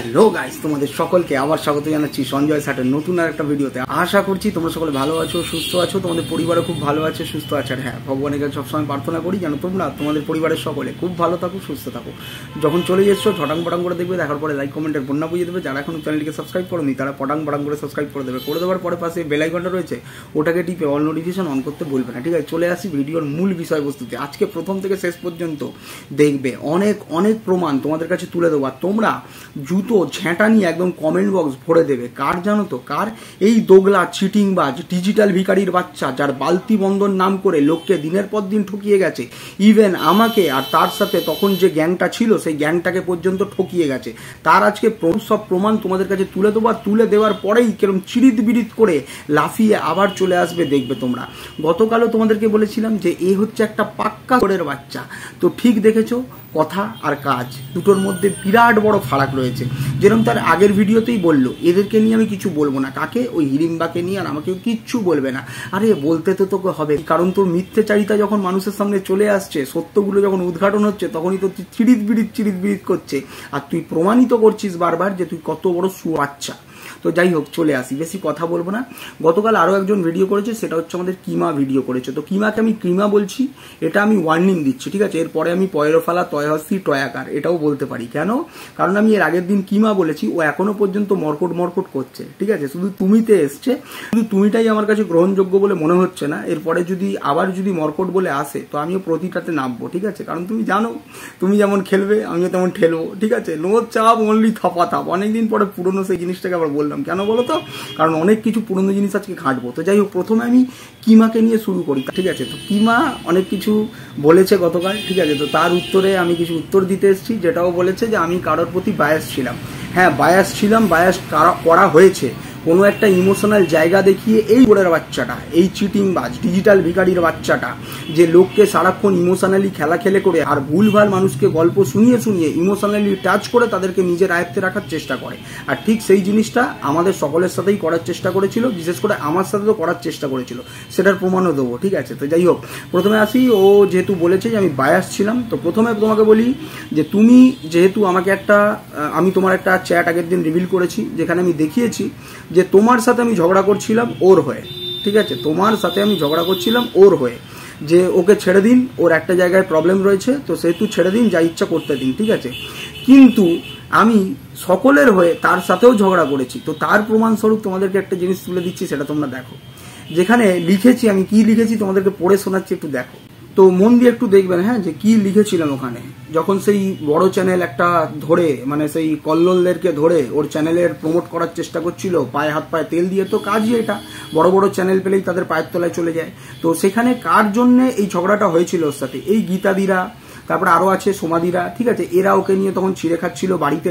Hello guys, তোমাদের সকলকে আবার স্বাগত জানাচ্ছি সঞ্জয় স্যাটের নতুন আর একটা ভিডিওতে। আশা করছি তোমরা সকলে ভালো আছো, সুস্থ আছো, তোমাদের পরিবারও খুব ভালো আছে, সুস্থ আছে। আর হ্যাঁ, ভগবানের কাছে সবসময় প্রার্থনা করি যেন তোমরা তোমাদের পরিবারের সকলে খুব ভালো থাকো, সুস্থ থাকো। যখন চলে এসছো ঝটাং পটাং করে দেখবে, দেখার পরে লাইক কমেন্টের বন্যা বুঝিয়ে দেবে। যারা এখনো চ্যানেলটিকে সাবস্ক্রাইব করেনি তারা পটাং পটাং করে সাবস্ক্রাইব করে দেবে। করে দেওয়ার পরে পাশে বেল আইকনটা রয়েছে, ওটাকে টিপে অল নোটিফিকেশন অন করতে বলবে না, ঠিক আছে? চলে আসি ভিডিওর মূল বিষয়বস্তুতে। আজকে প্রথম থেকে শেষ পর্যন্ত দেখবে অনেক অনেক প্রমাণ তোমাদের কাছে তুলে দেবো। আর তোমরা জুতো ঝেঁটা নিয়ে একদম কমেন্ট বক্স ভরে দেবে। কার জানো তো? কার? এই দোগলা চিটিংবাজ ডিজিটাল ভিখারির বাচ্চা, যার বালতি বন্ধন নাম করে লোককে দিনের পর দিন ঠকিয়ে গেছে। ইভেন আমাকে আর তার সাথে তখন যে গ্যাংটা ছিল সেই গ্যাংটাকে পর্যন্ত ঠকিয়ে গেছে। তার আজকে সব প্রমাণ তোমাদের কাছে তুলে দেবো। আর তুলে দেওয়ার পরেই কিরকম চিরিত বিরিত করে লাফিয়ে আবার চলে আসবে দেখবে তোমরা। গতকালও তোমাদেরকে বলেছিলাম যে এ হচ্ছে একটা পাক্কা কোরের বাচ্চা। তো ঠিক দেখেছো, কথা আর কাজ দুটোর মধ্যে বিরাট বড় ফারাক রয়েছে। যেরকম তার আগের ভিডিওতেই বললো, এদেরকে নিয়ে আমি কিছু বলবো না। কাকে? ওই হিড়িম্বাকে নিয়ে। আর আমাকেও কিচ্ছু বলবে না। আরে বলতে তো তোকে হবে, কারণ তোর মিথ্যেচারিতা যখন মানুষের সামনে চলে আসছে, সত্যগুলো যখন উদ্ঘাটন হচ্ছে, তখনই তো চিরিত বিরিত করছে। আর তুই প্রমাণিত করছিস বারবার যে তুই কত বড় সুবাচ্চা। তো যাই হোক, চলে আসি, বেশি কথা বলবো না। গতকাল আরও একজন ভিডিও করেছে, সেটা হচ্ছে আমাদের কিমা ভিডিও করেছে। তো কিমাকে আমি ক্রিমা বলছি, এটা আমি ওয়ার্নিং দিচ্ছি, ঠিক আছে? এরপরে আমি পয়রফালা তয়হস্তি টয়াকার এটাও বলতে পারি। কেন? কারণ আমি এর আগের দিন কিমা বলেছি, ও এখনো পর্যন্ত মরকট করছে, ঠিক আছে? শুধু তুমিতে এসছে, শুধু তুমিটাই আমার কাছে গ্রহণযোগ্য বলে মনে হচ্ছে না। এরপরে যদি আবার মরকট বলে আসে, তো আমিও প্রতিটাতে নামবো, ঠিক আছে? কারণ তুমি জানো, তুমি যেমন খেলবে আমিও তেমন ঠেলবো, ঠিক আছে? নো চাপ, অনলি থপা থাপ। অনেকদিন পরে পুরনো সেই জিনিসটাকে আবার বললাম। কেন বলো তো? কারণ অনেক কিছু পুরনো জিনিস আজকে ঘাঁটবো। তো যাই হোক, প্রথমে আমি কিমাকে নিয়ে শুরু করি, ঠিক আছে? তো কিমা অনেক কিছু বলেছে গতকাল, ঠিক আছে? তো তার উত্তরে আমি কিছু উত্তর দিতে এসেছি। যেটাও বলেছে যে আমি কারোর প্রতি বায়াস ছিলাম। হ্যাঁ, বায়াস ছিলাম, বায়াস করা হয়েছে কোনো একটা ইমোশনাল জায়গা দেখিয়ে। এই গোড়ের বাচ্চাটা, এই চিটিংবাজ ডিজিটাল ভিখারির বাচ্চাটা, যে লোককে সারাক্ষণ ইমোশনালি খেলে করে আর ভুলভাল মানুষকে গল্প শুনিয়ে ইমোশনালি টাচ করে তাদেরকে নিজের আয়ত্তে রাখার চেষ্টা করে। আর ঠিক সেই জিনিসটা আমাদের সকলের সাথেই করার চেষ্টা করেছিল, বিশেষ করে আমার সাথে তো করার চেষ্টা করেছিল। সেটার প্রমাণও দেবো, ঠিক আছে? তো যাই হোক, প্রথমে আসি। ও যেহেতু বলেছে যে আমি বায়াস ছিলাম, তো প্রথমে তোমাকে বলি যে তুমি যেহেতু আমাকে আমি তোমার একটা চ্যাট আগের দিন রিভিল করেছি, যেখানে আমি দেখিয়েছি যে তোমার সাথে আমি ঝগড়া করছিলাম ওর হয়ে, ঠিক আছে? তোমার সাথে আমি ঝগড়া করছিলাম ওর হয়ে, যে ওকে ছেড়ে দিন, ওর একটা জায়গায় প্রবলেম রয়েছে, তো সেহেতু ছেড়ে দিন, যা ইচ্ছা করতে দিন, ঠিক আছে? কিন্তু আমি সকলের হয়ে তার সাথেও ঝগড়া করেছি। তো তার প্রমাণস্বরূপ তোমাদেরকে একটা জিনিস তুলে দিচ্ছি, সেটা তোমরা দেখো। যেখানে লিখেছি, আমি কি লিখেছি তোমাদেরকে পড়ে শোনাচ্ছি, একটু দেখো। তো মন দিয়ে একটু দেখবেন, হ্যাঁ, যে কি লিখেছিলাম ওখানে। যখন সেই বড় চ্যানেল একটা ধরে, মানে সেই কল্লোলদেরকে ধরে ওর চ্যানেলের প্রমোট করার চেষ্টা করছিল, পায়ে হাত পায়ে তেল দিয়ে। তো কাজই এটা, বড় বড় চ্যানেল পেলেই তাদের পায়ের তলায় চলে যায়। তো সেখানে কার জন্য এই ঝগড়াটা হয়েছিল ওর সাথে? এই গীতাদিরা, তারপরে আরো আছে সোমাদিরা, ঠিক আছে? এরা ওকে নিয়ে তখন ছিঁড়ে খাচ্ছিল, বাড়িতে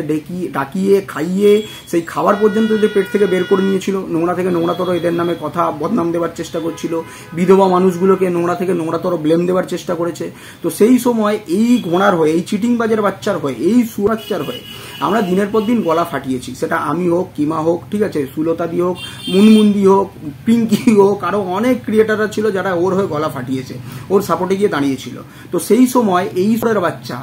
ডাকিয়ে খাইয়ে সেই খাবার পর্যন্ত যে পেট থেকে বের করে নিয়েছিল। নোংরা থেকে নোংরাতর এদের নামে কথা বদনাম দেওয়ার চেষ্টা করছিল, বিধবা মানুষগুলোকে নোংরা থেকে নোংরাতর ব্লেম দেওয়ার চেষ্টা করেছে। তো সেই সময় এই ঘোড়ার হয়ে, এই চিটিংবাজের বাচ্চার হয়ে, এই সুবাচ্চার হয়ে আমরা দিনের পর দিন গলা ফাটিয়েছি। সেটা আমি হোক, কিমা হোক, ঠিক আছে, সুলতাদি হোক, মুনমুন্দি হোক, পিঙ্কি হোক, আরো অনেক ক্রিয়েটাররা ছিল যারা ওর হয়ে গলা ফাটিয়েছে, ওর সাপোর্টে গিয়ে দাঁড়িয়েছিল। তো সেই সময় এই সুরের বাচ্চা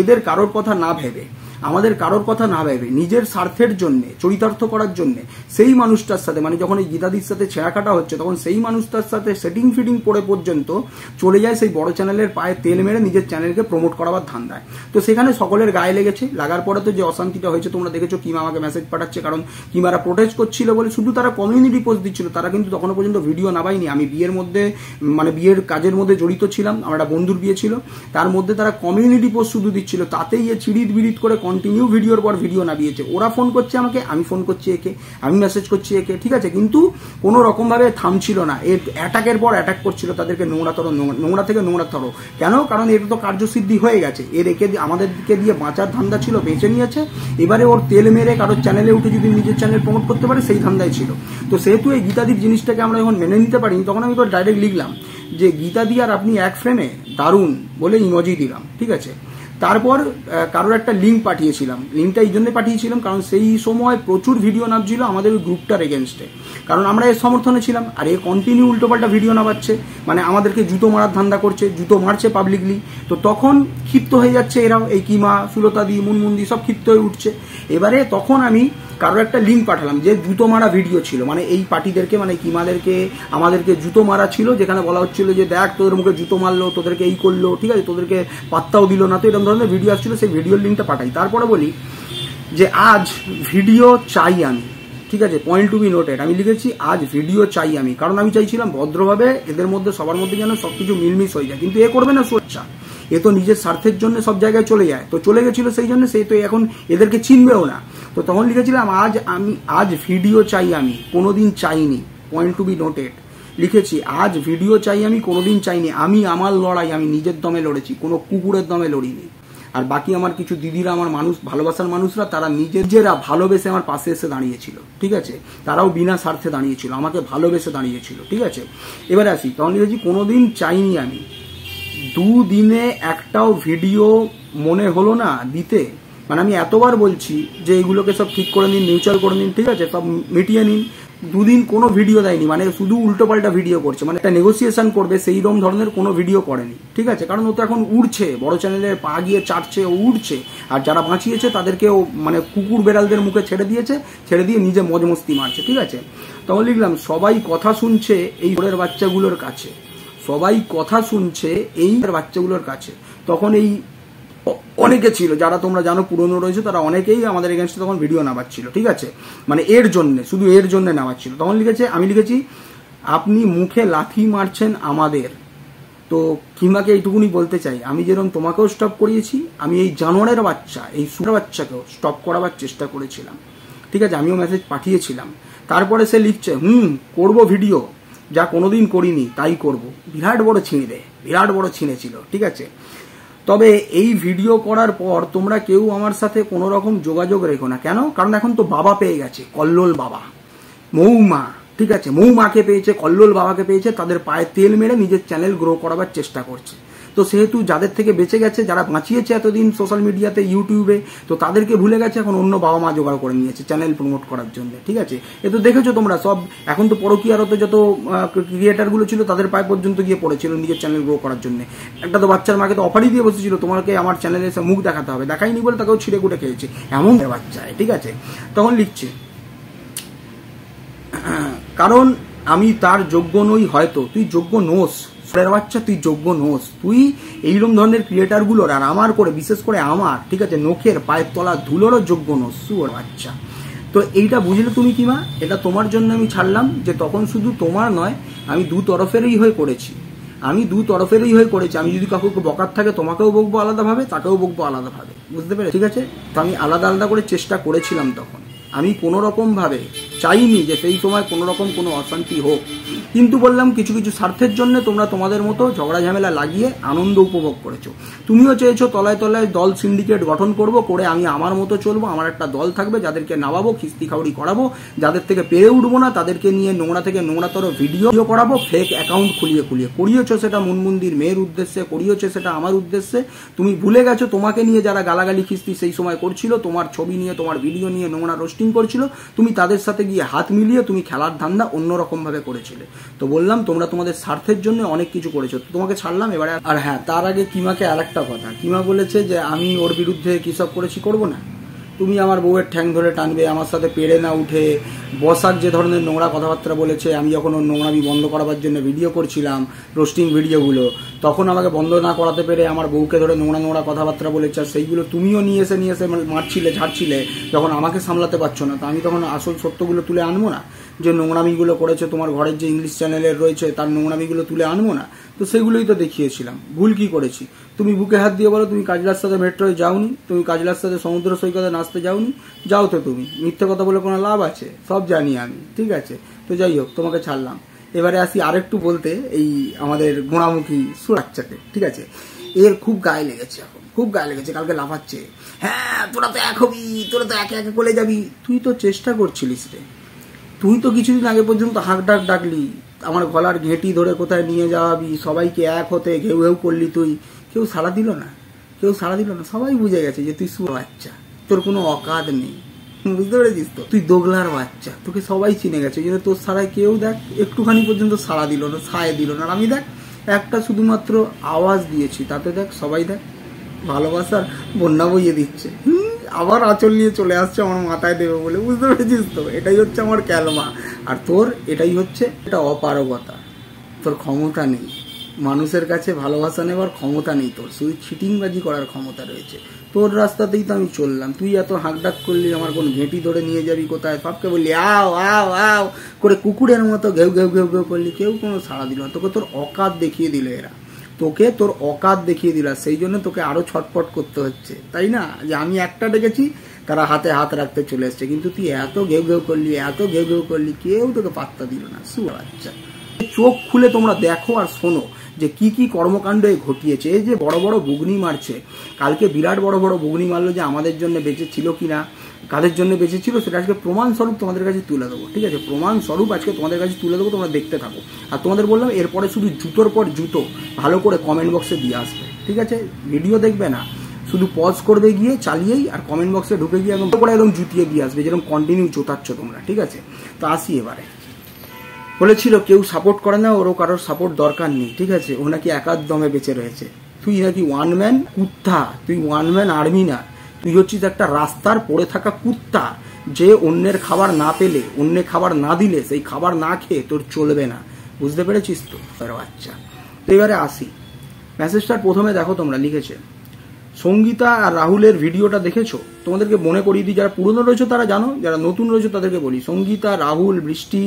এদের কারোর কথা না ভেবে, আমাদের কারোর কথা না ভেবে, নিজের স্বার্থের জন্য, চরিতার্থ করার জন্য সেই মানুষটার সাথে, মানে যখন এই গীতাদির সাথে ছেঁড়াকাটা হচ্ছে, তখন সেই মানুষটার সাথে সেটিং ফিটিং পড়ে পর্যন্ত চলে যায় সেই বড় চ্যানেলের পায়ে তেল মেরে নিজের চ্যানেলকে প্রমোট করাবার ধান্দায়। তো সেখানে সকলের গায়ে লেগেছে। লাগার পরে তো যে অশান্তিটা হয়েছে তোমরা দেখেছো। কিমা আমাকে মেসেজ পাঠাচ্ছে, কারণ কিমারা প্রোটেস্ট করছিল বলে শুধু তারা কমিউনিটি পোস্ট দিচ্ছিল, তারা কিন্তু তখনও পর্যন্ত ভিডিও নামায়নি। আমি বিয়ের মধ্যে, মানে বিয়ের কাজের মধ্যে জড়িত ছিলাম, আমার একটা বন্ধুর বিয়ে ছিল, তার মধ্যে তারা কমিউনিটি পোস্ট শুধু দিচ্ছিল। তাতেই এ চিরিত বিরিত করে কন্টিনিউ ভিডিওর পর ভিডিও নামিয়েছে। ওরা ফোন করছে আমাকে, আমি ফোন করছি একে, আমি মেসেজ করছি একে, ঠিক আছে? কিন্তু কোনো রকম ভাবে থামছিল না। এর অ্যাটাকের পর অ্যাটাক করছিল তাদেরকে, নোংরা থেকে নোংরাতর। কেন? কারণ এটা তো কার্যসিদ্ধি হয়ে গেছে। এর আমাদেরকে দিয়ে বাঁচার ধান্দা ছিল, বেঁচে নিয়েছে। এবারে ওর তেল মেরে কারোর চ্যানেলে উঠে যদি নিজের চ্যানেল প্রমোট করতে পারে, সেই ধান্দায় ছিল। তো সেহেতু এই গীতাদির জিনিসটাকে আমরা যখন মেনে নিতে পারিনি, তখন আমি তো ডাইরেক্ট লিখলাম যে গীতাদি আর আপনি এক ফ্রেমে, দারুণ বলে ইমোজি দিলাম, ঠিক আছে? তারপর কারোর একটা লিঙ্ক পাঠিয়েছিলাম, লিঙ্কটা এই জন্য পাঠিয়েছিলাম কারণ সেই সময় প্রচুর ভিডিও নামছিল আমাদের ওই গ্রুপটার এগেনস্টে, কারণ আমরা এর সমর্থনে ছিলাম। আর এ কন্টিনিউ উল্টোপাল্টা ভিডিও নামাচ্ছে, মানে আমাদেরকে জুতো মারার ধান্দা করছে, জুতো মারছে পাবলিকলি। তো তখন ক্ষিপ্ত হয়ে যাচ্ছে এরাও, এই কিমা, সুলতাদি, মুনমুন্দি সব ক্ষিপ্ত হয়ে উঠছে। এবারে তখন আমি কারোর একটা লিঙ্ক পাঠালাম যে জুতো মারা ভিডিও ছিল, মানে এই পার্টিদেরকে, মানে কিমাদেরকে আমাদেরকে জুতো মারা ছিল, যেখানে বলা হচ্ছিল যে দেখ তোদের মুখে জুতো মারলো, তোদেরকে এই করলো, ঠিক আছে, তোদেরকে পাত্তাও দিল না। তো এরকম ধরনের ভিডিও আসছিল, সেই ভিডিওর লিঙ্কটা পাঠাই। তারপরে বলি যে আজ ভিডিও চাই আমি, ঠিক আছে, পয়েন্ট টু বি নোটেড, আমি লিখেছি আজ ভিডিও চাই আমি, কারণ আমি চাইছিলাম ভদ্রভাবে এদের মধ্যে সবার মধ্যে যেন সবকিছু মিলমিশ হয়ে যায়। কিন্তু এ করবে না সোচ্চা, এ তো নিজের স্বার্থের জন্য সব জায়গায় চলে যায়। তো চলে গেছিল, সেই জন্য সে তো এখন এদেরকে চিনবেও না। তো তখন লিখেছিলাম আজ ভিডিও চাই আমি, কোনোদিন চাইনি, পয়েন্ট টু বি নোটেড, লিখেছি আজ ভিডিও চাই আমি, কোনোদিন চাইনি। আমি আমার লড়াই আমি নিজের দমে লড়েছি, কোনো কুকুরের দমে লড়িনি। আর বাকি আমার কিছু দিদিরা, আমার মানুষ, ভালোবাসার মানুষরা, তারা নিজেরা ভালোবেসে আমার পাশে এসে দাঁড়িয়েছিল, ঠিক আছে, তারাও বিনা স্বার্থে দাঁড়িয়েছিল, আমাকে ভালোবেসে দাঁড়িয়েছিল, ঠিক আছে। এবারে আসি, তখন লিখেছি কোনোদিন চাইনি আমি, দুদিনে একটাও ভিডিও মনে হলো না দিতে। মানে আমি এতবার বলছি যে এগুলোকে সব ঠিক করে নিন, নিউট্রাল করে নিন, ঠিক আছে, সব মিটিয়ে নিন, দুদিন কোনো ভিডিও দেয়নি, মানে শুধু উল্টোপাল্টা ভিডিও করছে, মানে একটা নেগোসিয়েশন করবে সেই রকম ধরনের কোনো ভিডিও করেনি, ঠিক আছে। কারণ ও তো এখন উড়ছে, বড় চ্যানেলের পা গিয়ে চাটছে, ও উড়ছে। আর যারা বাঁচিয়েছে তাদেরকে ও মানে কুকুর বেড়ালদের মুখে ছেড়ে দিয়েছে, ছেড়ে দিয়ে নিজে মজমস্তি মারছে, ঠিক আছে। তখন লিখলাম সবাই কথা শুনছে এই ঘরের বাচ্চাগুলোর কাছে, সবাই কথা শুনছে এই বাচ্চাগুলোর কাছে। তখন এই অনেকে ছিল যারা তোমরা জানো পুরনো রয়েছে, তারা অনেকেই আমাদের এগেনস্টে তখন ভিডিও নামাচ্ছিল, ঠিক আছে, মানে এর জন্য, শুধু এর জন্য নামাচ্ছিল। তখন লিখেছে, আমি লিখেছি আপনি মুখে লাথি মারছেন আমাদের। তো কিমাকে এইটুকুনি বলতে চাই, আমি যেরকম তোমাকেও স্টপ করিয়েছি, আমি এই জানোয়ারের বাচ্চা, এই সুরের বাচ্চাকেও স্টপ করাবার চেষ্টা করেছিলাম, ঠিক আছে, আমিও মেসেজ পাঠিয়েছিলাম। তারপরে সে লিখছে করব ভিডিও, যা কোনোদিন করিনি তাই করব। বিরাট বড় ছিঁড়ে, বিরাট বড় ছিঁড়েছিল, ঠিক আছে। তবে এই ভিডিও করার পর তোমরা কেউ আমার সাথে কোনো রকম যোগাযোগ রেখো না। কেন? কারণ এখন তো বাবা পেয়ে গেছে, কল্লোল বাবা, মৌমা, ঠিক আছে, মৌমাকে পেয়েছে, কল্লোল বাবাকে পেয়েছে, তাদের পায়ে তেল মেরে নিজের চ্যানেল গ্রো করাবার চেষ্টা করছে। তো সেহেতু যাদের থেকে বেঁচে গেছে, যারা বাঁচিয়েছে এতদিন সোশ্যাল মিডিয়াতে, ইউটিউবে, তো তাদেরকে ভুলে গেছে, এখন অন্য বাবা মা জোগাড় করে নিয়েছে চ্যানেল প্রমোট করার জন্য, ঠিক আছে। এ তো দেখেছো তোমরা সব, এখন তো পরকীয়ারত যত ক্রিয়েটারগুলো ছিল তাদের পায়ে পর্যন্ত গিয়ে পড়েছিল নিজের চ্যানেল গ্রো করার জন্য। একটা তো বাচ্চার মাকে তো অফারই দিয়ে বসেছিল, তোমাকে আমার চ্যানেলে এসে মুখ দেখাতে হবে, দেখাইনি বলে তাকেও ছিঁড়ে কুটে খেয়েছে, এমন বাচ্চায়, ঠিক আছে। তখন লিখছে কারণ আমি তার যোগ্য নই, হয়তো তুই যোগ্য নোস, বাচ্চা তুই যোগ্য নোস, তুই এইরকম ধরনের ক্রিয়েটারগুলোর আর আমার করে, বিশেষ করে আমার, ঠিক আছে, নখের পায়ের তলা ধুলোরও যোগ্য নোস, সুর বাচ্চা। তো এইটা বুঝলে তুমি কিমা, এটা তোমার জন্য আমি ছাড়লাম, যে তখন শুধু তোমার নয়, আমি দু তরফেরই হয়ে করেছি, আমি দু তরফেরই হয়ে করেছি। আমি যদি কাউকে বকার থাকে, তোমাকেও বকবো আলাদাভাবে, তাকেও বকবো আলাদাভাবে, বুঝতে পেরে, ঠিক আছে। তো আমি আলাদা আলাদা করে চেষ্টা করেছিলাম তখন, আমি কোনো রকম ভাবে চাইনি যে সেই সময় কোনো রকম কোনো অশান্তি হোক, কিন্তু বললাম কিছু কিছু স্বার্থের জন্য তোমরা তোমাদের মতো ঝগড়া ঝামেলা লাগিয়ে আনন্দ উপভোগ করেছো। তুমিও চেয়েছো তলায় তলায় দল সিন্ডিকেট গঠন করব, করে আমি আমার মতো চলবো, আমার একটা দল থাকবে, যাদেরকে নামাবো, খিস্তি খাউড়ি করাবো, যাদের থেকে পেরে উঠবো না তাদেরকে নিয়ে নোংরা থেকে নোংরাতর ভিডিও করাবো, ফেক অ্যাকাউন্ট খুলিয়ে খুলিয়ে। করিয়েছো সেটা মুনমুন্দির মেয়ের উদ্দেশ্যে, করিয়েছো সেটা আমার উদ্দেশ্যে। তুমি ভুলে গেছো তোমাকে নিয়ে যারা গালাগালি খিস্তি সেই সময় করছিল, তোমার ছবি নিয়ে, তোমার ভিডিও নিয়ে নোংরা রোস্টিং করছিল, তুমি তাদের সাথে গিয়ে হাত মিলিয়ে তুমি খেলার ধান্দা অন্যরকম ভাবে করেছিলে। তো বললাম তোমরা তোমাদের স্বার্থের জন্য অনেক কিছু করেছো, তোমাকে ছাড়লাম এবারে। আর হ্যাঁ, তার আগে কিমাকে আর একটা কথা, কিমা বলেছে যে আমি ওর বিরুদ্ধে কি সব করেছি, করবো না। তুমি আমার বউয়ের ঠ্যাং ধরে টানবে, আমার সাথে পেরে না উঠে বসার যে ধরনের নোংরা কথাবার্তা বলেছে, আমি যখন ওর নোংরামি বন্ধ করাবার জন্য ভিডিও করছিলাম, রোস্টিং ভিডিওগুলো, তখন আমাকে বন্ধ না করাতে পেরে আমার বউকে ধরে নোংরা নোংরা কথাবার্তা বলেছে, আর সেইগুলো তুমিও নিয়ে এসে মারছিলে, ঝাড়ছিলে, যখন আমাকে সামলাতে পারছো না। তো আমি তখন আসল সত্যগুলো তুলে আনবো না, যে নোংরামিগুলো করেছে তোমার ঘরের যে ইংলিশ চ্যানেলের রয়েছে তার নোংরামিগুলো তুলে আনবো না? তো সেগুলোই তো দেখিয়েছিলাম। ভুল কি করেছি? তুমি বুকে হাত দিয়ে বলো, তুমি কাজলার সাথে মেট্রোয় যাওনি, তুমি কাজলার সাথে সমুদ্র সৈকতে নাচতে যাওনি, যাও তো তুমি, মিথ্যে কথা বলে কোনো লাভ আছে? সব জানি আমি, ঠিক আছে। তো যাই হোক, তোমাকে ছাড়লাম। এবারে আসি আরেকটু বলতে এই আমাদের গোড়ামুখী সুরাচ্চাকে, ঠিক আছে। এর খুব গায়ে লেগেছে, এখন খুব গায়ে লেগেছে, কালকে লাফাচ্ছে, হ্যাঁ তোরা তো এক হবি, তোরা তো একে একে কোলে যাবি। তুই তো চেষ্টা করছিলিস রে, তুই তো কিছুদিন আগে পর্যন্ত হাঁক ডাক ডাকলি, আমার গলার ঘেঁটি ধরে কোথায় নিয়ে যাওয়াবি, সবাইকে এক হতে ঘেউ ঘেউ করলি, তুই কেউ সাড়া দিল না। কেউ সাড়া দিল না, সবাই বুঝে গেছে যে তুই শুয়োর বাচ্চা, তোর কোনো অকাত নেই, বুঝতে পেরেছিস তো, তুই দোগলার বাচ্চা, তোকে সবাই চিনে গেছে। যে তোর সারায় কেউ দেখ একটুখানি পর্যন্ত সাড়া দিল না, সায় দিল না। আর আমি দেখ একটা শুধুমাত্র আওয়াজ দিয়েছি, তাতে দেখ সবাই দেখ ভালোবাসার বন্যা বইয়ে দিচ্ছে। আবার আঁচল নিয়ে চলে আসছে আমার মাথায় দেবে বলে, বুঝতে পেরেছিস তো। এটাই হচ্ছে আমার ক্যালমা। আর তোর এটাই হচ্ছে এটা অপারগতা, তোর ক্ষমতা নেই মানুষের কাছে ভালোবাসা নেবার ক্ষমতা নেই তোর, শুধু চিটিংবাজি করার ক্ষমতা রয়েছে। তোর রাস্তাতেই তো আমি চললাম, তুই এত হাঁকডাক করলি, আমার কোন ঘেঁটি ধরে নিয়ে যাবি কোথায়, সবকে বললি আও আও আও করে কুকুরের মতো ঘেউ ঘেউ ঘেউ ঘেউ করলি, কেউ কোনো সাড়া দিল না। তোকে তোর অকাত দেখিয়ে দিল এরা, তোকে তোর অকাত দেখিয়ে দিল, সেই জন্য তোকে আরো ছটপট করতে হচ্ছে, তাই না? যে আমি একটা ডেকেছি, তারা হাতে হাত রাখতে চলে এসছে, কিন্তু তুই এত ঘেউ ঘেউ করলি, এত ঘেউ ঘেউ করলি, কেউ তোকে পাত্তা দিল না। শুয়োর বাচ্চা, চোখ খুলে তোমরা দেখো আর শোনো যে কি কি কর্মকাণ্ড ঘটিয়েছে। এই যে বড় বড় বুগনি মারছে, কালকে বিরাট বড় বড় বুগনি মারলো, যে আমাদের জন্য বেঁচে ছিল কিনা, কাদের জন্য বেঁচে ছিল, সেটা আজকে প্রমাণ স্বরূপ তোমাদের কাছে তুলে দেবো। ঠিক আছে, প্রমাণ স্বরূপ আজকে তোমাদের কাছে তুলে দেবো, তোমরা দেখতে থাকো। আর তোমাদের বললাম এরপরে শুধু জুতোর পর জুতো ভালো করে কমেন্ট বক্সে দিয়ে আসবে। ঠিক আছে, ভিডিও দেখবে না, শুধু পজ করবে গিয়ে চালিয়েই, আর কমেন্ট বক্সে ঢুকে গিয়ে একদম করে একদম জুতিয়ে দিয়ে আসবে, যেরকম কন্টিনিউ জোতাচ্ছ তোমরা। ঠিক আছে, তো আসি এবারে। বলেছিল কেউ সাপোর্ট করে না, ওরও কারোর সাপোর্ট দরকার নেই। ঠিক আছে, ও নাকি একার দমে বেঁচে রয়েছে। তুই নাকি ওয়ান ম্যান কুত্তা, তুই ওয়ান ম্যান আর্মি না, তুই হচ্ছিস একটা রাস্তার পড়ে থাকা কুত্তা, যে অন্যের খাবার না পেলে, অন্য খাবার না দিলে, সেই খাবার না খেয়ে তোর চলবে না। বুঝতে পেরেছিস তো বাচ্চা? তো এবারে আসি, মেসেজটার প্রথমে দেখো তোমরা লিখেছে, সঙ্গীতা আর রাহুলের ভিডিওটা দেখেছো? তোমাদেরকে মনে করিয়ে দিই, যারা পুরনো রয়েছে তারা জানো, যারা নতুন রয়েছে তাদেরকে বলি। সঙ্গীতা, রাহুল, বৃষ্টি,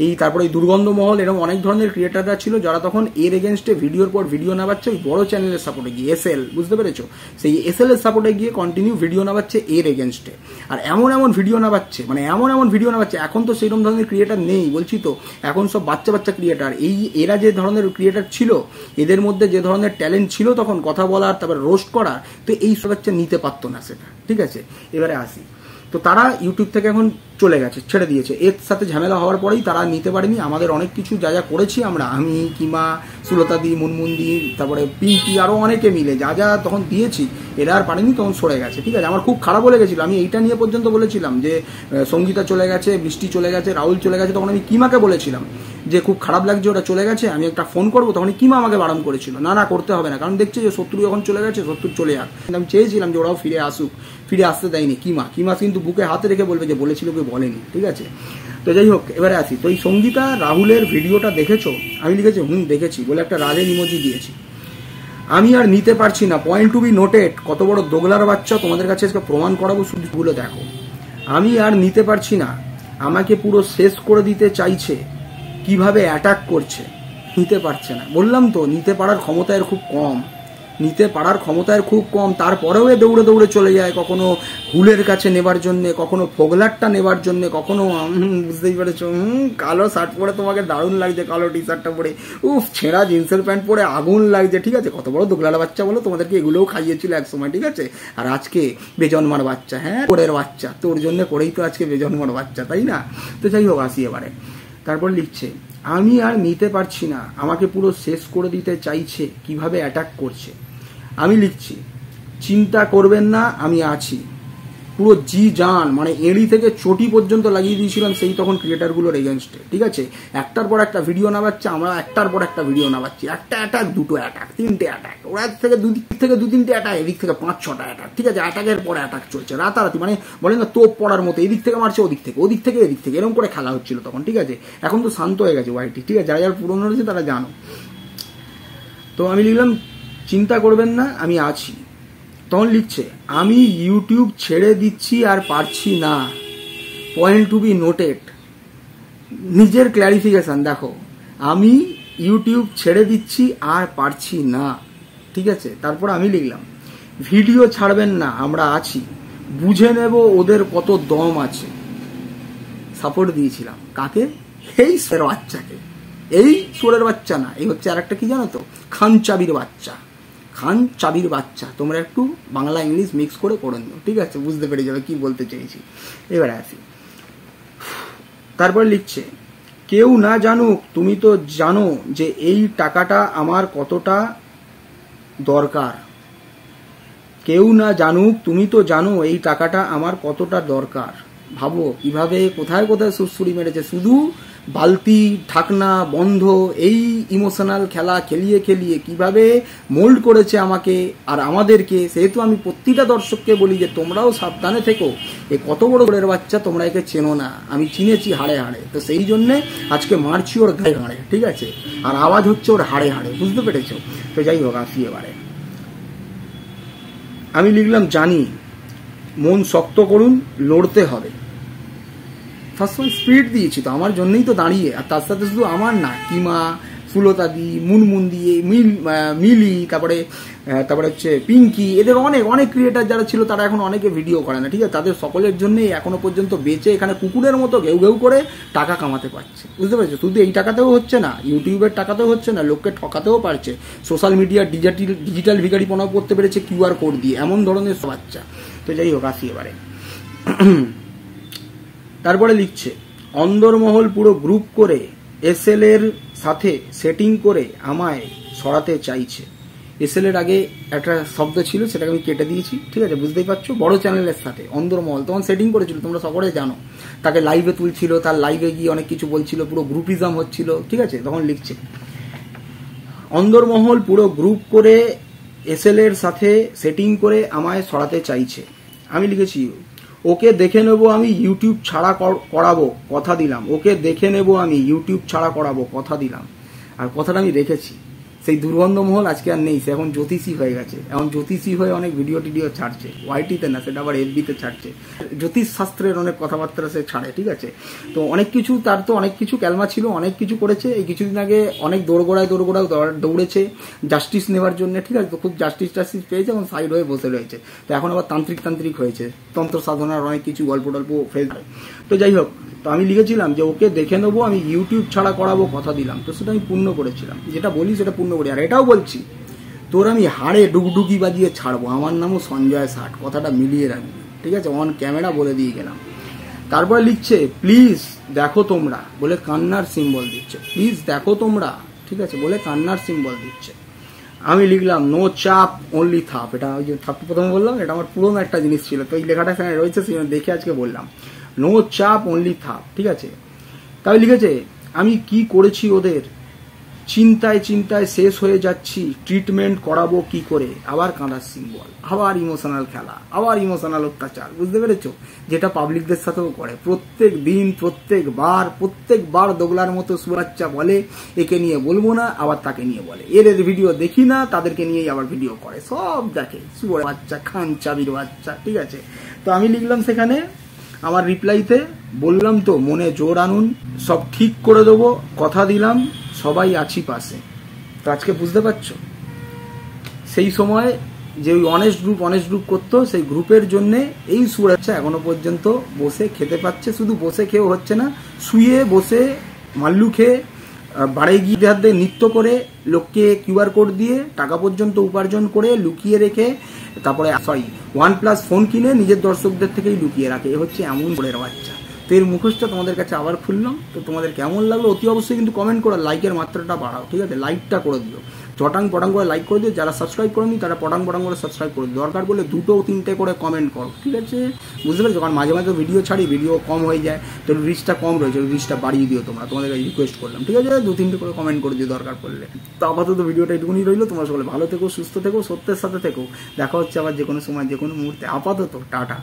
এই তারপরে এই দুর্গন্ধমহল, এরকম অনেক ধরনের ক্রিয়েটাররা ছিল যারা তখন এর এগেনস্টে ভিডিওর পর ভিডিও নামাচ্ছে ওই বড় চ্যানেলের সাপোর্টে গিয়ে, এসএল, বুঝতে পেরেছো? সেই এসএল এর সাপোর্টে গিয়ে কন্টিনিউ ভিডিও নামাচ্ছে এর এগেনস্টে। আর এমন এমন ভিডিও নামাচ্ছে, মানে এমন এমন ভিডিও নামাচ্ছে, এখন তো সেইরকম ধরনের ক্রিয়েটার নেই, বলছি তো, এখন সব বাচ্চা বাচ্চা ক্রিয়েটার। এই এরা যে ধরনের ক্রিয়েটার ছিল, এদের মধ্যে যে ধরনের ট্যালেন্ট ছিল তখন কথা বলার, তারপর রোস্ট করার, তো এই সব বাচ্চা নিতে পারতো না সেটা। ঠিক আছে, এবারে আসি। তো তারা ইউটিউব থেকে এখন চলে গেছে, ছেড়ে দিয়েছে। এর সাথে ঝামেলা হওয়ার পরেই তারা নিতে পারেনি। আমাদের অনেক কিছু যা যা করেছি আমরা, আমি, কিমা, সুলতাদি, মুনমুন্দি, তারপরে পিঙ্কি, আরও অনেকে মিলে যা যা তখন দিয়েছি, এরা আর পারেনি, তখন সরে গেছে। ঠিক আছে, আমার খুব খারাপ লেগেছিল। আমি এইটা নিয়ে পর্যন্ত বলেছিলাম যে সঙ্গীতা চলে গেছে, বৃষ্টি চলে গেছে, রাহুল চলে গেছে। তখন আমি কিমাকে বলেছিলাম যে খুব খারাপ লাগছে ওরা চলে গেছে, আমি একটা ফোন করবো। তখন কিমা আমাকে বারণ করেছিল, না না করতে হবে না, কারণ দেখছে যে শত্রু যখন চলে গেছে, শত্রু চলে যাক। আমি চেয়েছিলাম যে ওরাও ফিরে আসুক, ফিরে আসতে দেয়নি কিমা। কিমা কিন্তু বুকে হাতে রেখে বলবে যে বলেছিল কেউ বলেনি। ঠিক আছে, তো যাই হোক, এবারে আসি। তো এই সঙ্গীতা রাহুলের ভিডিওটা দেখেছো? আমি লিখেছি দেখেছি বলে একটা রাজের ইমোজি দিয়েছি। আমি আর নিতে পারছি না, পয়েন্ট টু বি নোটেড। কত বড় দোগলার বাচ্চা, তোমাদের কাছে আজকে প্রমাণ করাবো, শুধু গুলো দেখো। আমি আর নিতে পারছি না, আমাকে পুরো শেষ করে দিতে চাইছে, কিভাবে অ্যাটাক করছে, নিতে পারছে না। বললাম তো, নিতে পারার ক্ষমতা এর খুব কম, নিতে পারার ক্ষমতা এর খুব কম। তারপরেও দৌড়ে দৌড়ে চলে যায়, কখনো হুলের কাছে নেবার জন্য, কখনো ফোগলারটা নেবার জন্য, কখনো বুঝতেই পেরেছো, কালো শার্ট পরে তোমাকে দারুণ লাগছে, কালো টি শার্টটা পরে, উফ, ছেঁড়া জিন্সের প্যান্ট পরে আগুন লাগছে। ঠিক আছে, কত বড় দোগলার বাচ্চা বলো, তোমাদেরকে এগুলোও খাইয়েছিল এক সময়। ঠিক আছে, আর আজকে বেজন্মার বাচ্চা, হ্যাঁ পরের বাচ্চা, তোর জন্য করেই তো আজকে বেজন্মার বাচ্চা, তাই না? তো যাই হোক, আসি এবারে। তারপর লিখছে, আমি আর নিতে পারছি না, আমাকে পুরো শেষ করে দিতে চাইছে, কিভাবে অ্যাটাক করছে। আমি লিখছি, চিন্তা করবেন না, আমি আছি। পুরো জি জান, মানে এড়ি থেকে চটি পর্যন্ত লাগিয়ে দিয়েছিলাম সেই তখন ক্রিয়েটারগুলোর এগেনস্টে। ঠিক আছে, একটার পর একটা ভিডিও নামাচ্ছে, আমরা একটার পর একটা ভিডিও নামাচ্ছি, একটা অ্যাটাক, দুটো অ্যাটাক, তিনটে অ্যাটাক, ওরা থেকে দু তিনটে অ্যাটাক, এদিক থেকে 5-6টা অ্যাটাক। ঠিক আছে, অ্যাটাকের পরে অ্যাটাক চলছে রাতারাতি, মানে বলে না তোপ পড়ার মতো, এদিক থেকে মারছে, ওদিক থেকে, ওদিক থেকে এদিক থেকে, এরকম করে খেলা হচ্ছিল তখন। ঠিক আছে, এখন তো শান্ত হয়ে গেছে ওয়াইটি। ঠিক আছে, যারা যারা পুরনো রয়েছে তারা জানো। তো আমি লিখলাম, চিন্তা করবেন না, আমি আছি। তখন লিখছে, আমি ইউটিউব ছেড়ে দিচ্ছি আর পারছি না, পয়েন্ট টু বি নোটেড। নিজের ক্ল্যারিফিকেশন দেখো, আমি ইউটিউব ছেড়ে দিচ্ছি আর পারছি না। ঠিক আছে, তারপর আমি লিখলাম, ভিডিও ছাড়বেন না, আমরা আছি, বুঝে নেব ওদের কত দম আছে। সাপোর্ট দিয়েছিলাম কাকে? এই সোরের বাচ্চাকে। এই সোরের বাচ্চা না, এই হচ্ছে আর একটা কি জানো তো, খান চাবির বাচ্চা। খান চাবির বাচ্চা। তোমরা একটু বাংলা ইংলিশ মিক্স করে নিও। ঠিক আছে, বুঝতে পেরে যাবে কি বলতে চেয়েছি। এবারে আসি। তারপর লিখছে, কেউ না জানুক, তুমি তো জানো যে এই টাকাটা আমার কতটা দরকার। কেউ না জানুক, তুমি তো জানো এই টাকাটা আমার কতটা দরকার। ভাবো কিভাবে কোথায় কোথায় সুরসুরি মেরেছে, শুধু বালতি ঢাকনা বন্ধ এই ইমোশনাল খেলা খেলিয়ে খেলিয়ে কিভাবে মোল্ড করেছে আমাকে আর আমাদেরকে। সেহেতু আমি প্রতিটা দর্শককে বলি যে তোমরাও সাবধানে থেকো, এ কত বড় গোলের বাচ্চা, তোমরা একে চেনো না, আমি চিনেছি হাড়ে হাড়ে। তো সেই জন্যে আজকে মারছি ওর গায়ে হাড়ে, ঠিক আছে, আর আওয়াজ হচ্ছে ওর হাড়ে হাড়ে, বুঝতে পেরেছো? তো যাই হোক, আসি এবারে। আমি লিখলাম জানি, মন শক্ত করুন, লড়তে হবে। সবসময় স্পিড দিয়েছি তো, আমার জন্যই তো দাঁড়িয়ে। আর তার সাথে শুধু আমার না, কিমা, ফুলতাদি, মুনমুন দিয়ে, মিলি, তারপরে হচ্ছে পিঙ্কি, এদের অনেক অনেক ক্রিয়েটার যারা ছিল তারা এখন অনেকে ভিডিও করে না, ঠিক আছে, তাদের সকলের জন্যই এখনো পর্যন্ত বেঁচে এখানে কুকুরের মতো ঘেউ ঘেউ করে টাকা কামাতে পারছে, বুঝতে পারছো? শুধু এই টাকাতেও হচ্ছে না, ইউটিউবের টাকাতেও হচ্ছে না, লোককে ঠকাতেও পারছে, সোশ্যাল মিডিয়ার ডিজিটাল ভিখারিপনাও করতে পেরেছে কিউআর কোড দিয়ে, এমন ধরনের বাচ্চা। তো যাই হোক, আসি এবারে। তারপরে লিখছে, অন্দরমহল পুরো গ্রুপ করে এসএল এর সাথে সেটিং করে আমায় সরাতে চাইছে। এসএল এর আগে একটা শব্দ ছিল, সেটাকে আমি কেটে দিয়েছি, ঠিক আছে, বুঝতেই পারছো। বড় চ্যানেলের সাথে অন্দরমহল তখন সেটিং করেছিল, তোমরা সকলে জানো। তাকে লাইভে তুলছিল, তার লাইভে গিয়ে অনেক কিছু বলছিল, পুরো গ্রুপিজম হচ্ছিল, ঠিক আছে। তখন লিখছে, অন্দরমহল পুরো গ্রুপ করে এসএল এর সাথে সেটিং করে আমায় সরাতে চাইছে। আমি লিখেছি, ওকে দেখে নেবো আমি, ইউটিউব ছাড়া করাবো, কথা দিলাম। ওকে দেখে নেবো আমি, ইউটিউব ছাড়া করাবো, কথা দিলাম। আর কথাটা আমি রেখেছি। সেই দুর্গন্ধমহল আজকে আর নেই, সে এখন জ্যোতিষী হয়ে গেছে। এখন জ্যোতিষী হয়ে অনেক ভিডিও টিডিও ছাড়ছে, ওয়াইটিতে না, সেটা আবার এফবিতে ছাড়ছে। জ্যোতিষ শাস্ত্রের অনেক কথাবার্তা সে ছাড়ে, ঠিক আছে। তো অনেক কিছু, তার তো অনেক কিছু ক্যালমা ছিল, অনেক কিছু করেছে। এই কিছুদিন আগে অনেক দৌড়গোড়ায় দৌড়েছে জাস্টিস নেওয়ার জন্য, ঠিক আছে। তো খুব জাস্টিস পেয়েছে, এবং সাইড হয়ে বসে রয়েছে। তো এখন আবার তান্ত্রিক হয়েছে, তন্ত্র সাধনার অনেক কিছু গল্প টল্প ফেস। তো যাই হোক, তো আমি লিখেছিলাম যে ওকে দেখে নেবো আমি, ইউটিউব ছাড়া করাবো, কথা দিলাম। তো সেটা আমি পূর্ণ করেছিলাম, যেটা বলি সেটা পূর্ণ করি। আর এটাও বলছি, তোর আমি হাড়ে ডুগডুগি বাজিয়ে ছাড়বো, আমার নামও সঞ্জয় ষাট, কথাটা মিলিয়ে রাখবি, ঠিক আছে, অন ক্যামেরা বলে দিয়ে গেলাম। তারপরে লিখছে, প্লিজ দেখো তোমরা, বলে কান্নার সিম্বল দিচ্ছে। প্লিজ দেখো তোমরা, ঠিক আছে, বলে কান্নার সিম্বল দিচ্ছে। আমি লিখলাম, নো চাপ অনলি থাপ। এটা ওই যে থাপ প্রথমে বললাম, এটা আমার পুরোনো একটা জিনিস ছিল, তো এই লেখাটা এখানে রয়েছে, দেখে আজকে বললাম, নো চাপ অনলি থাপ, ঠিক আছে। তাই লিখেছে, আমি কি করেছি ওদের, চিন্তায় চিন্তায় শেষ হয়ে যাচ্ছি, ট্রিটমেন্ট করাবো কি করে। আবার কাঁদার সিম্বল, আবার ইমোশনাল খেলা, আবার ইমোশনাল অত্যাচার, বুঝতে পেরেছো? যেটা পাবলিকদের সাথেও করে প্রত্যেক দিন, প্রত্যেকবার দোগলার মতো সুবাচ্চা বলে, একে নিয়ে বলবো না, আবার তাকে নিয়ে বলে, এর ভিডিও দেখি না, তাদেরকে নিয়েই আবার ভিডিও করে, সব দেখে, সুবর বাচ্চা, খান চাবির বাচ্চা, ঠিক আছে। তো আমি লিখলাম সেখানে আমার রিপ্লাইতে, বললাম তো মনে জোর আনুন, সব ঠিক করে দেবো, কথা দিলাম, সবাই আছি পাশে। তো আজকে বুঝতে পারছো, সেই সময় যে ওই অনেস্ট গ্রুপ করতো, সেই গ্রুপের জন্য এই সুরাচ্ছা এখনো পর্যন্ত বসে খেতে পাচ্ছে। শুধু বসে খেয়েও হচ্ছে না, শুয়ে বসে মাল্লু খেয়ে, বাড়ি গিয়ে হাত দিয়ে নৃত্য করে, লোককে কিউআর কোড দিয়ে টাকা পর্যন্ত উপার্জন করে লুকিয়ে রেখে, তারপরে OnePlus ফোন কিনে নিজের দর্শকদের থেকেই লুকিয়ে রাখে। এ হচ্ছে এমন বড়ের বাচ্চা। তো এর মুখোশটা তোমাদের কাছে আবার খুললাম। তো তোমাদের কেমন লাগলো অতি অবশ্যই কিন্তু কমেন্ট করো, লাইকের মাত্রাটা বাড়াও, ঠিক আছে, লাইকটা করে দিও, চটাং পটাং করে লাইক করে দিও। যারা সাবস্ক্রাইব করেনি তারা পটাং পটাং করে সাবস্ক্রাইব করে দিও, দরকার বলে 2-3টে করে কমেন্ট করো, ঠিক আছে, বুঝতে পেরেছো? কারণ মাঝে মাঝে ভিডিও ছাড়ি, ভিডিও কম হয়ে যায়, তো রিচটা কম রয়েছে, রিচটা বাড়িয়ে দিও তোমরা, তোমাদের রিকোয়েস্ট করলাম, ঠিক আছে। 2-3টে করে কমেন্ট করে দিও দরকার পড়লে। তো আপাতত ভিডিওটা এটুকুনি রইলো, তোমরা সকলে ভালো থেকো, সুস্থ থেকো, সত্যের সাথে থেকো। দেখা হচ্ছে আবার যে কোনো সময়, যে কোনো মুহূর্তে। আপাতত টাটা।